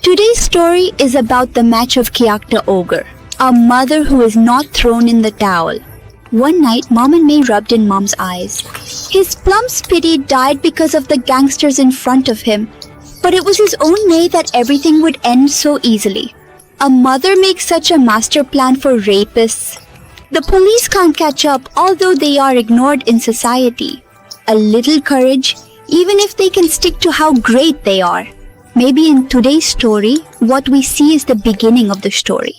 Today's story is about the match of Kyak the ogre, a mother who is not thrown in the towel. One night, Mom and May rubbed in Mom's eyes. His plum Spitty died because of the gangsters in front of him, but it was his own way that everything would end so easily. A mother makes such a master plan for rapists. The police can't catch up, although they are ignored in society. A little courage, even if they can stick to how great they are. Maybe in today's story, what we see is the beginning of the story.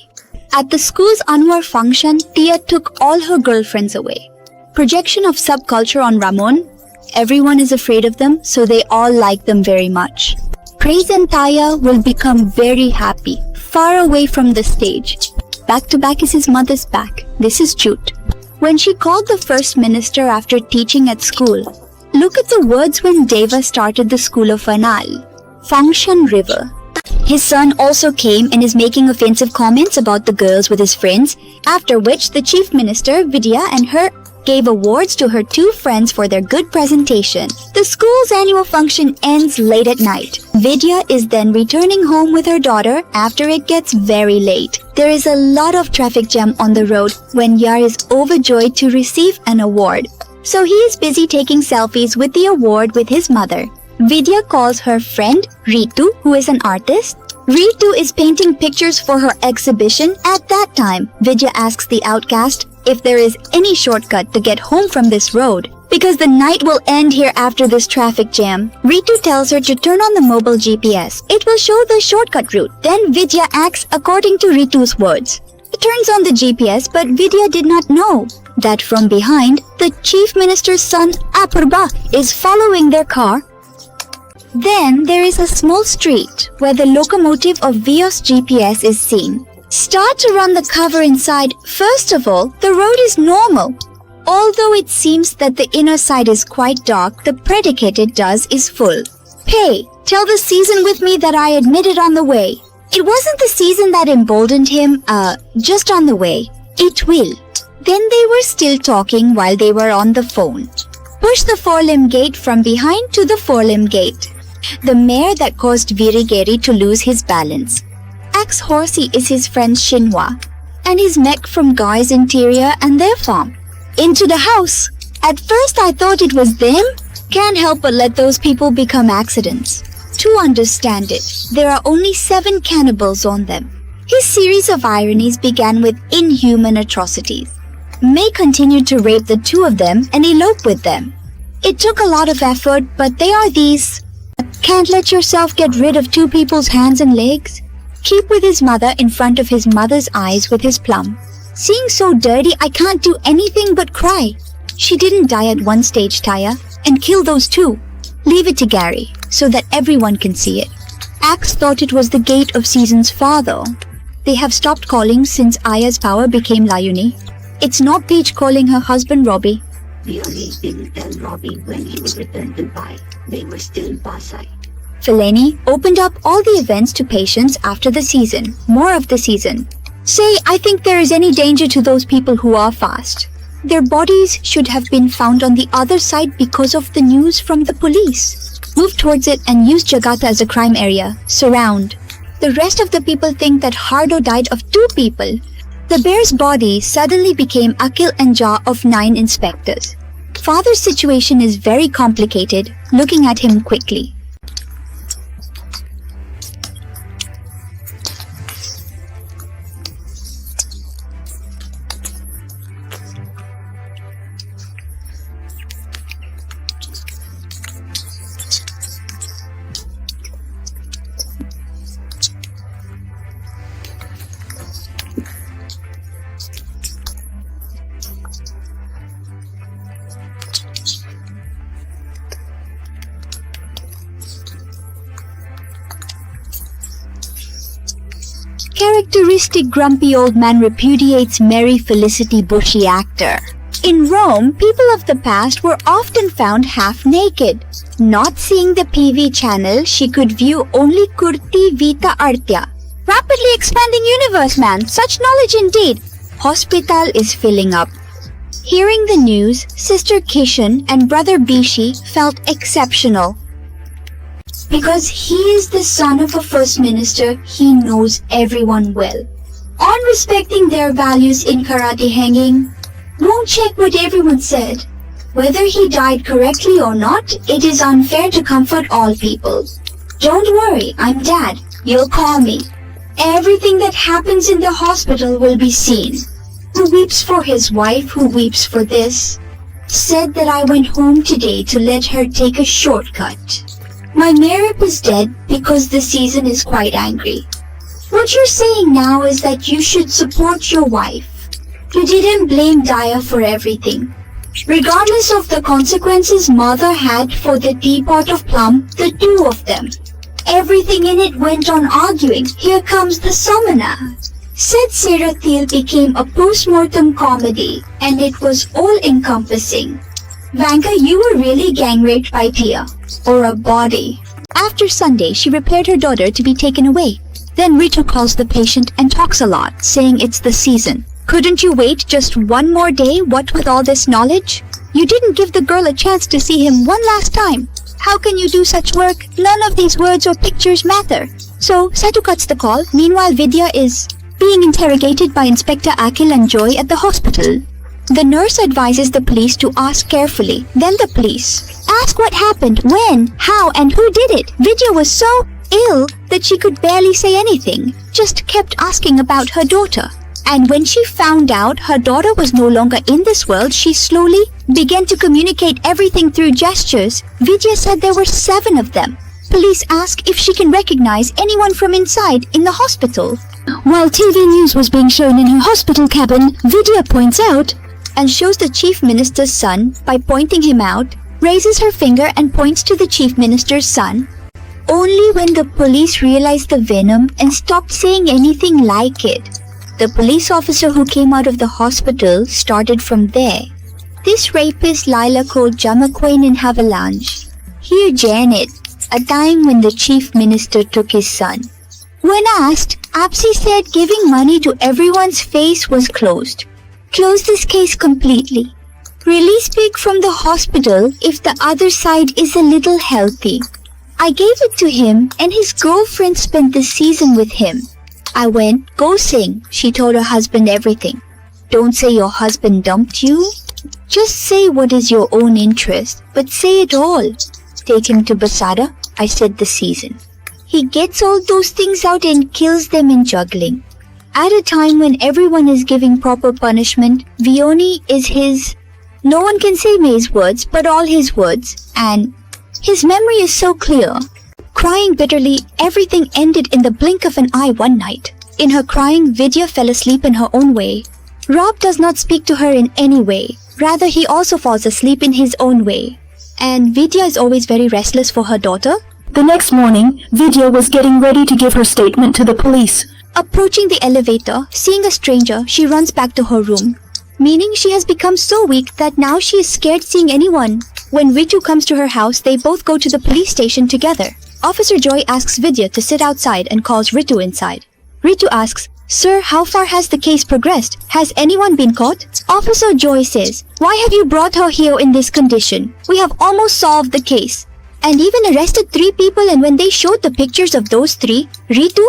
At the school's Anwar function, Tia took all her girlfriends away. Projection of subculture on Ramon. Everyone is afraid of them, so they all like them very much. Praise and Taya will become very happy, far away from the stage. Back to back is his mother's back. This is Jute. When she called the first minister after teaching at school, look at the words when Deva started the school of Fanal. Function River. His son also came and is making offensive comments about the girls with his friends, after which the chief minister, Vidya, and her gave awards to her two friends for their good presentation. The school's annual function ends late at night. Vidya is then returning home with her daughter after it gets very late. There is a lot of traffic jam on the road when Yar is overjoyed to receive an award. So he is busy taking selfies with the award with his mother. Vidya calls her friend Ritu, who is an artist. Ritu is painting pictures for her exhibition. At that time, Vidya asks the outcast if there is any shortcut to get home from this road, because the night will end here after this traffic jam. Ritu tells her to turn on the mobile GPS. It will show the shortcut route. Then Vidya acts according to Ritu's words. It turns on the GPS, but Vidya did not know that from behind, the chief minister's son Apurba is following their car. Then there is a small street where the locomotive of Vios GPS is seen. Start to run the cover inside. First of all, the road is normal. Although it seems that the inner side is quite dark, the predicate it does is full. Hey, tell the season with me that I admitted on the way. It wasn't the season that emboldened him, just on the way. It will. Then they were still talking while they were on the phone. Push the four-limb gate from behind to the four-limb gate. The mare that caused Virigeri to lose his balance. Horsey is his friend Shinwa, and his mech from Guy's interior and their farm. Into the house. At first I thought it was them. Can't help but let those people become accidents. To understand it, there are only 7 cannibals on them. His series of ironies began with inhuman atrocities. May continued to rape the 2 of them and elope with them. It took a lot of effort, but they are these. Can't let yourself get rid of 2 people's hands and legs. Keep with his mother in front of his mother's eyes with his plum. Seeing so dirty, I can't do anything but cry. She didn't die at one stage, Taya, and kill those 2. Leave it to Gary, so that everyone can see it. Axe thought it was the gate of Season's father. They have stopped calling since Aya's power became Layuni. It's not Peach calling her husband Robbie. Leonie didn't tell Robbie when he would return to Bai. They were still Pasai. Fellaini opened up all the events to patients after the season. More of the season. Say, I think there is any danger to those people who are fast. Their bodies should have been found on the other side because of the news from the police. Move towards it and use Jagata as a crime area. Surround. The rest of the people think that Hardo died of 2 people. The bear's body suddenly became Akil and Ja of 9 inspectors. Father's situation is very complicated, looking at him quickly. Characteristic grumpy old man repudiates Mary Felicity Bushy actor. In Rome, people of the past were often found half naked. Not seeing the PV channel, she could view only Kurti Vita Artya. Rapidly expanding universe, man. Such knowledge indeed. Hospital is filling up. Hearing the news, Sister Kishan and Brother Bishi felt exceptional. Because he is the son of a first minister, he knows everyone well. On respecting their values in karate hanging, won't check what everyone said. Whether he died correctly or not, it is unfair to comfort all people. Don't worry, I'm Dad. You'll call me. Everything that happens in the hospital will be seen. Who weeps for his wife, who weeps for this? Said that I went home today to let her take a shortcut. My Merip is dead because the season is quite angry. What you're saying now is that you should support your wife. You didn't blame Daya for everything. Regardless of the consequences Mother had for the teapot of plum, the two of them. Everything in it went on arguing. Here comes the summoner. Said Serathil became a post-mortem comedy, and it was all-encompassing. Vanka, you were really gang-raped by Tia. Or a body. After Sunday, she prepared her daughter to be taken away. Then Ritu calls the patient and talks a lot, saying it's the season. Couldn't you wait just one more day, what with all this knowledge? You didn't give the girl a chance to see him one last time. How can you do such work? None of these words or pictures matter. So, Satu cuts the call. Meanwhile, Vidya is being interrogated by Inspector Akhil and Joy at the hospital. The nurse advises the police to ask carefully. Then the police ask what happened, when, how, and who did it. Vidya was so ill that she could barely say anything, just kept asking about her daughter. And when she found out her daughter was no longer in this world, she slowly began to communicate everything through gestures. Vidya said there were 7 of them. Police ask if she can recognize anyone from inside in the hospital. While TV news was being shown in her hospital cabin, Vidya points out and shows the chief minister's son by pointing him out, raises her finger and points to the chief minister's son. Only when the police realized the venom and stopped saying anything like it. The police officer who came out of the hospital started from there. This rapist Lila called Jamakwain in Havelange. Here Janet, a time when the chief minister took his son. When asked, Apsi said giving money to everyone's face was closed. Close this case completely. Release Pig from the hospital if the other side is a little healthy. I gave it to him and his girlfriend spent the season with him. I went, go sing. She told her husband everything. Don't say your husband dumped you. Just say what is your own interest, but say it all. Take him to Basada. I said the season. He gets all those things out and kills them in juggling. At a time when everyone is giving proper punishment, Vioni is his... No one can say May's words, but all his words. And his memory is so clear. Crying bitterly, everything ended in the blink of an eye one night. In her crying, Vidya fell asleep in her own way. Rob does not speak to her in any way. Rather, he also falls asleep in his own way. And Vidya is always very restless for her daughter. The next morning, Vidya was getting ready to give her statement to the police. Approaching the elevator, seeing a stranger, she runs back to her room. Meaning she has become so weak that now she is scared seeing anyone. When Ritu comes to her house, they both go to the police station together. Officer Joy asks Vidya to sit outside and calls Ritu inside. Ritu asks, Sir, how far has the case progressed? Has anyone been caught? Officer Joy says, Why have you brought her here in this condition? We have almost solved the case. And even arrested 3 people, and when they showed the pictures of those 3, Ritu?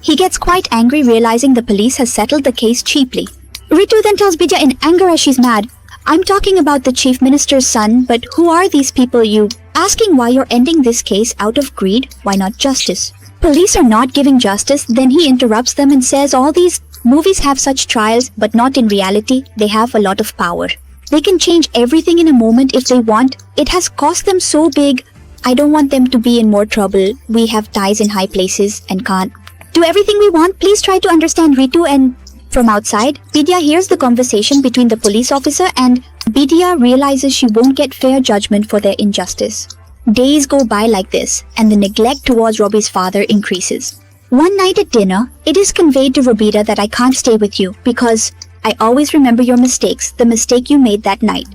He gets quite angry realizing the police has settled the case cheaply. Ritu then tells Vidya in anger as she's mad, I'm talking about the chief minister's son, but who are these people you... Asking why you're ending this case out of greed, why not justice? Police are not giving justice, then he interrupts them and says all these movies have such trials, but not in reality, they have a lot of power. They can change everything in a moment if they want. It has cost them so big. I don't want them to be in more trouble. We have ties in high places and can't do everything we want. Please try to understand Ritu. And from outside, Vidya hears the conversation between the police officer and Vidya realizes she won't get fair judgment for their injustice. Days go by like this and the neglect towards Robbie's father increases. One night at dinner, it is conveyed to Robita that I can't stay with you because I always remember your mistakes, the mistake you made that night.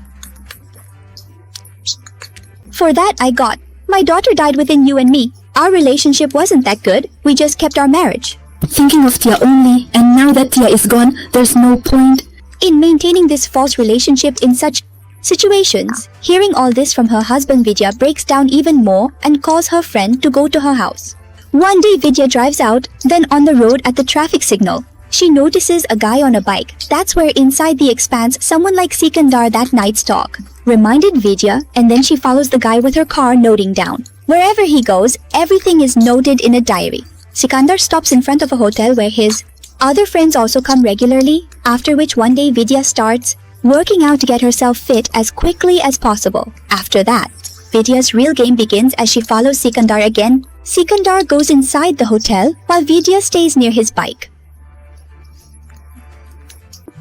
For that I got, my daughter died within you and me. Our relationship wasn't that good, we just kept our marriage. Thinking of Tia only, and now that Tia is gone, there's no point in maintaining this false relationship in such situations. Hearing all this from her husband, Vidya breaks down even more and calls her friend to go to her house. One day Vidya drives out, then on the road at the traffic signal, she notices a guy on a bike. That's where inside the expanse someone like Sikandar that night's talk reminded Vidya, and then she follows the guy with her car, noting down. Wherever he goes, everything is noted in a diary. Sikandar stops in front of a hotel where his other friends also come regularly, after which one day Vidya starts working out to get herself fit as quickly as possible. After that, Vidya's real game begins as she follows Sikandar again. Sikandar goes inside the hotel while Vidya stays near his bike.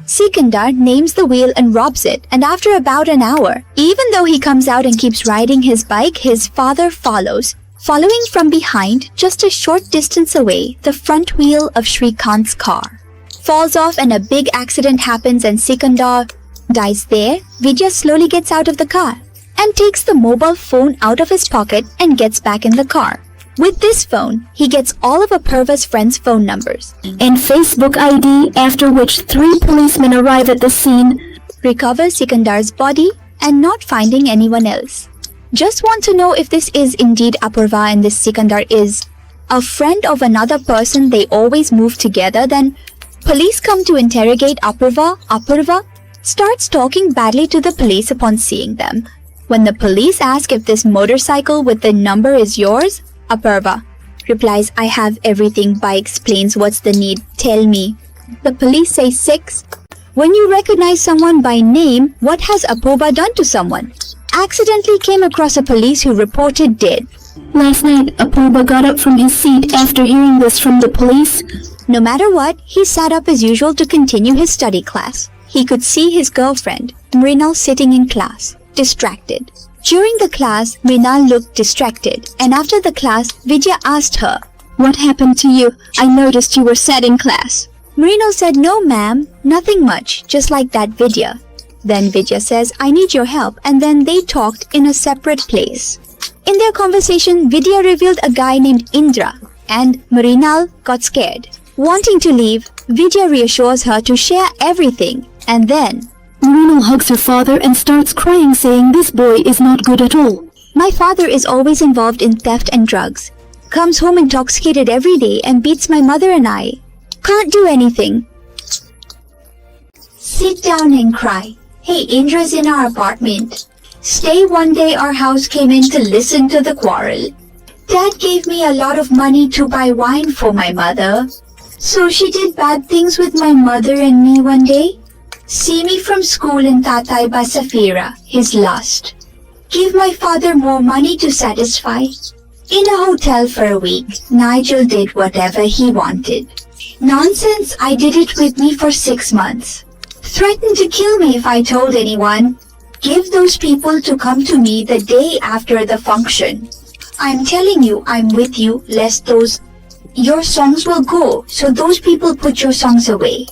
Sikandar names the wheel and robs it, and after about an hour, even though he comes out and keeps riding his bike, his father follows. Following from behind, just a short distance away, the front wheel of Shrikant's car falls off and a big accident happens and Sikandar dies there. Vidya slowly gets out of the car and takes the mobile phone out of his pocket and gets back in the car. With this phone, he gets all of Apurva's friends' phone numbers and Facebook ID, after which 3 policemen arrive at the scene, recover Sikandar's body, and not finding anyone else. Just want to know if this is indeed Apurva and this Sikandar is a friend of another person they always move together. Then police come to interrogate Apurva. Apurva starts talking badly to the police upon seeing them. When the police ask if this motorcycle with the number is yours, Apurva replies, I have everything. Bai explains, what's the need? Tell me. The police say 6. When you recognize someone by name, what has Apurva done to someone? Accidentally came across a police who reported dead. Last night, Apurva got up from his seat after hearing this from the police. No matter what, he sat up as usual to continue his study class. He could see his girlfriend, Mrinal, sitting in class, distracted. During the class, Mrinal looked distracted, and after the class, Vidya asked her, What happened to you? I noticed you were sad in class. Mrinal said, No ma'am, nothing much, just like that Vidya. Then Vidya says, I need your help, and then they talked in a separate place. In their conversation, Vidya revealed a guy named Indra, and Mrinal got scared. Wanting to leave, Vidya reassures her to share everything, and then Mrinal hugs her father and starts crying, saying this boy is not good at all. My father is always involved in theft and drugs. Comes home intoxicated every day and beats my mother and I. Can't do anything. Sit down and cry. Hey, Indra's in our apartment. Stay one day our house came in to listen to the quarrel. Dad gave me a lot of money to buy wine for my mother. So she did bad things with my mother and me one day. See me from school in Tatay by Safira, his lust. Give my father more money to satisfy. In a hotel for a week, Nigel did whatever he wanted. Nonsense, I did it with me for 6 months. Threatened to kill me if I told anyone. Give those people to come to me the day after the function. I'm telling you, I'm with you, lest your songs will go, so those people put your songs away.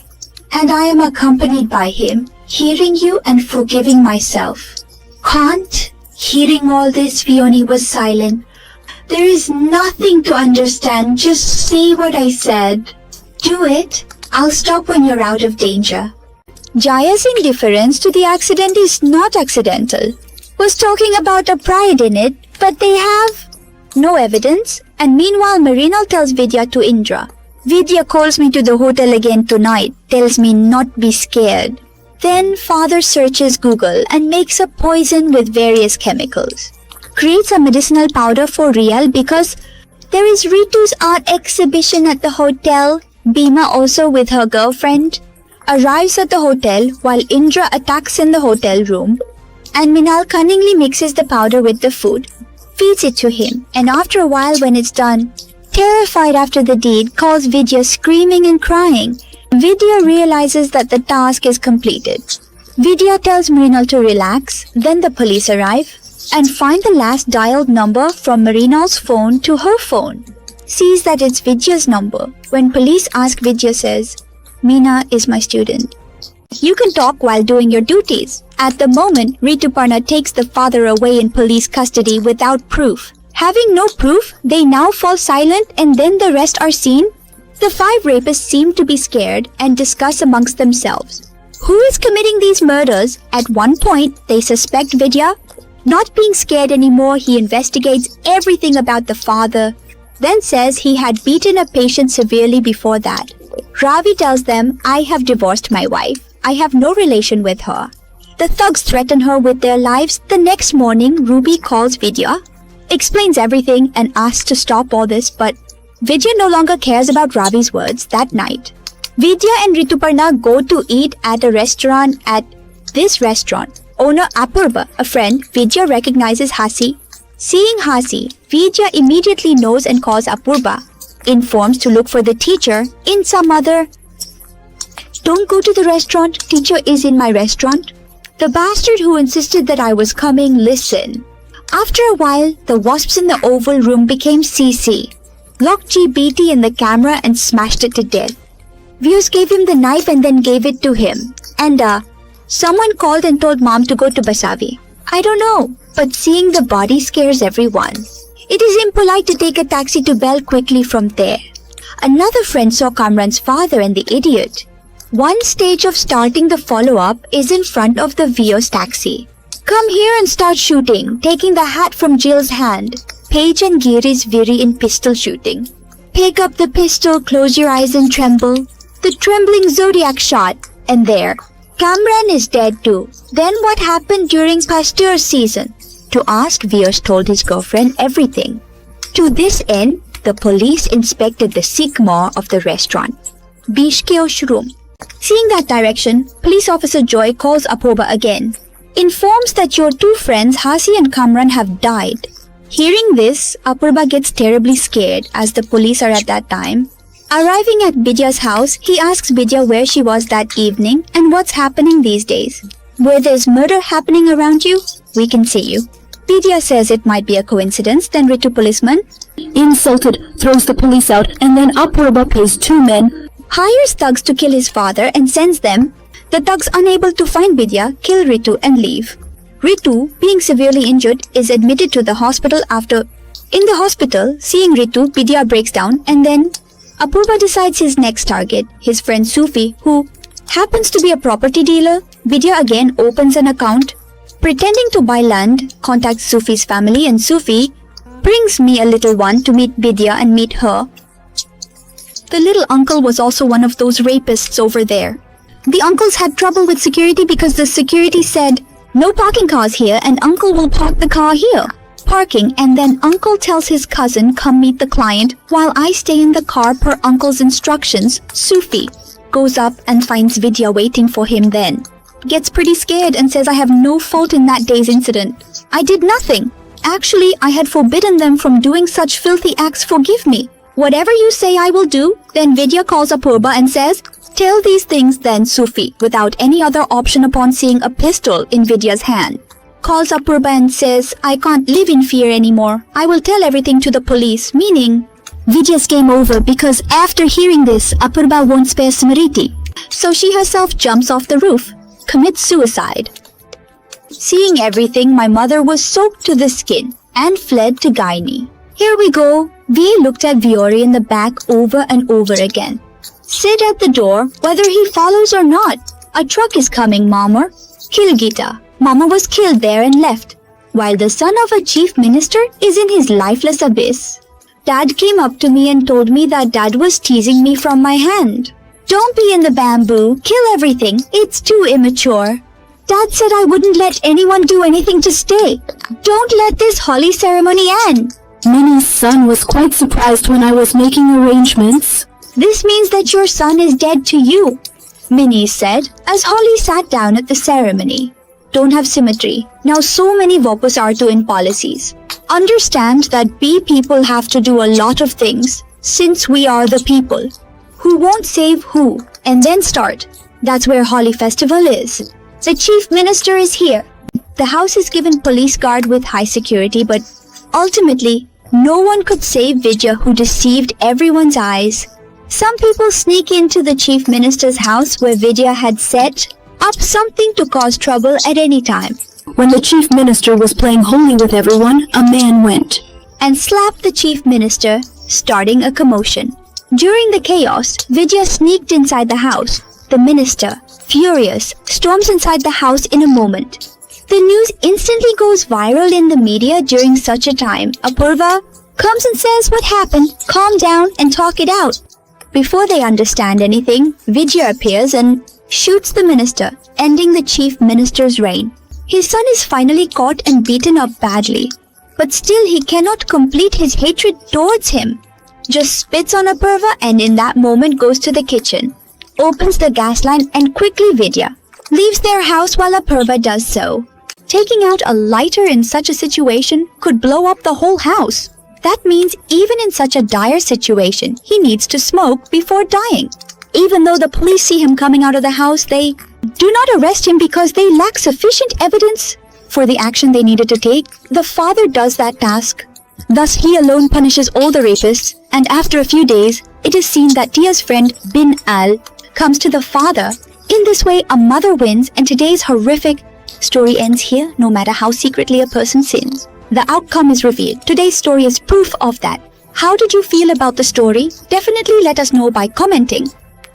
And I am accompanied by him, hearing you and forgiving myself. Can't. Hearing all this, Fiona was silent. There is nothing to understand, just say what I said. Do it. I'll stop when you're out of danger. Jaya's indifference to the accident is not accidental. Was talking about a pride in it, but they have no evidence. And meanwhile, Mrinal tells Vidya to Indra. Vidya calls me to the hotel again tonight, tells me not be scared. Then father searches Google and makes a poison with various chemicals. Creates a medicinal powder for Rial because there is Ritu's art exhibition at the hotel. Bhima, also with her girlfriend, arrives at the hotel while Indra attacks in the hotel room, and Minal cunningly mixes the powder with the food, feeds it to him, and after a while when it's done, terrified after the deed, calls Vidya screaming and crying. Vidya realizes that the task is completed. Vidya tells Mrinal to relax, then the police arrive and find the last dialed number from Mrinal's phone to her phone. Sees that it's Vidya's number. When police ask, Vidya says, Meena is my student. You can talk while doing your duties. At the moment, Rituparna takes the father away in police custody without proof. Having no proof, they now fall silent and then the rest are seen. The 5 rapists seem to be scared and discuss amongst themselves. Who is committing these murders? At one point, they suspect Vidya. Not being scared anymore, he investigates everything about the father, then says he had beaten a patient severely before that. Ravi tells them, I have divorced my wife. I have no relation with her. The thugs threaten her with their lives. The next morning, Ruby calls Vidya, explains everything and asks to stop all this, but Vidya no longer cares about Ravi's words that night. Vidya and Rituparna go to eat at a restaurant. At this restaurant, owner Apurva, a friend, Vidya recognizes Hasi. Seeing Hasi, Vidya immediately knows and calls Apurva, informs to look for the teacher in some other. Don't go to the restaurant, teacher is in my restaurant. The bastard who insisted that I was coming, listen. After a while, the wasps in the oval room became CC, locked GBT in the camera and smashed it to death. Viewers gave him the knife and then gave it to him. And someone called and told mom to go to Basavi. I don't know, but seeing the body scares everyone. It is impolite to take a taxi to Bell quickly from there. Another friend saw Kamran's father and the idiot. One stage of starting the follow-up is in front of the Vio's taxi. Come here and start shooting, taking the hat from Jill's hand. Paige and Giri's weary in pistol shooting. Pick up the pistol, close your eyes and tremble. The trembling Zodiac shot, and there. Kamran is dead too. Then what happened during Pasteur's season? To ask, Vios told his girlfriend everything. To this end, the police inspected the Sigma of the restaurant. Bishkeosh room. Seeing that direction, police officer Joy calls Apurva again. Informs that your two friends, Hasi and Kamran, have died. Hearing this, Apurva gets terribly scared as the police are at that time. Arriving at Vidya's house, he asks Vidya where she was that evening and what's happening these days. Where there's murder happening around you, we can see you. Vidya says it might be a coincidence, then Ritu policeman, Insulted, throws the police out, and then Apurva pays two men, hires thugs to kill his father and sends them. The thugs, unable to find Vidya, kill Ritu and leave. Ritu, being severely injured, is admitted to the hospital after. In the hospital, seeing Ritu, Vidya breaks down and then Apurva decides his next target, his friend Sufi, who happens to be a property dealer. Vidya again opens an account, pretending to buy land, contacts Sufi's family, and Sufi brings me a little one to meet Vidya and meet her. The little uncle was also one of those rapists over there. The uncles had trouble with security because the security said, no parking cars here and uncle will park the car here. Parking, and then uncle tells his cousin come meet the client while I stay in the car per uncle's instructions. Sufi goes up and finds Vidya waiting for him then. Gets pretty scared and says I have no fault in that day's incident. I did nothing. Actually, I had forbidden them from doing such filthy acts. Forgive me. Whatever you say I will do. Then Vidya calls Apurva and says, tell these things then Sufi, without any other option upon seeing a pistol in Vidya's hand. Calls Apurva and says, I can't live in fear anymore. I will tell everything to the police, meaning Vidya's game over because after hearing this, Apurva won't spare Smriti. So she herself jumps off the roof, commits suicide. Seeing everything, my mother was soaked to the skin and fled to Gynae. Here we go. V looked at Viore in the back over and over again. Sit at the door, whether he follows or not. A truck is coming, Mama. Kill Gita. Mama was killed there and left, while the son of a chief minister is in his lifeless abyss. Dad came up to me and told me that Dad was teasing me from my hand. Don't be in the bamboo, kill everything, it's too immature. Dad said I wouldn't let anyone do anything to stay. Don't let this holy ceremony end. Minnie's son was quite surprised when I was making arrangements. This means that your son is dead to you, Minnie said as Holly sat down at the ceremony. Don't have symmetry. Now so many Vopus are to in policies. Understand that we people have to do a lot of things since we are the people. Who won't save who and then start. That's where Holi Festival is. The chief minister is here. The house is given police guard with high security, but ultimately no one could save Vidya, who deceived everyone's eyes. Some people sneak into the chief minister's house where Vidya had set up something to cause trouble at any time. When the chief minister was playing holy with everyone, a man went and slapped the chief minister, starting a commotion. During the chaos, Vidya sneaked inside the house, The minister, furious, storms inside the house in a moment. The news instantly goes viral in the media during such a time. Apurva comes and says what happened, calm down and talk it out. Before they understand anything, Vijay appears and shoots the minister, ending the chief minister's reign. His son is finally caught and beaten up badly, but still he cannot complete his hatred towards him. Just spits on Apurva and in that moment goes to the kitchen, opens the gas line and quickly Vidya leaves their house while Apurva does so. Taking out a lighter in such a situation could blow up the whole house. That means even in such a dire situation, he needs to smoke before dying. Even though the police see him coming out of the house, they do not arrest him because they lack sufficient evidence for the action they needed to take. The father does that task. Thus, he alone punishes all the rapists, and after a few days, it is seen that Tia's friend Bin Al comes to the father. In this way, a mother wins, and today's horrific story ends here, no matter how secretly a person sins. The outcome is revealed. Today's story is proof of that. How did you feel about the story? Definitely let us know by commenting.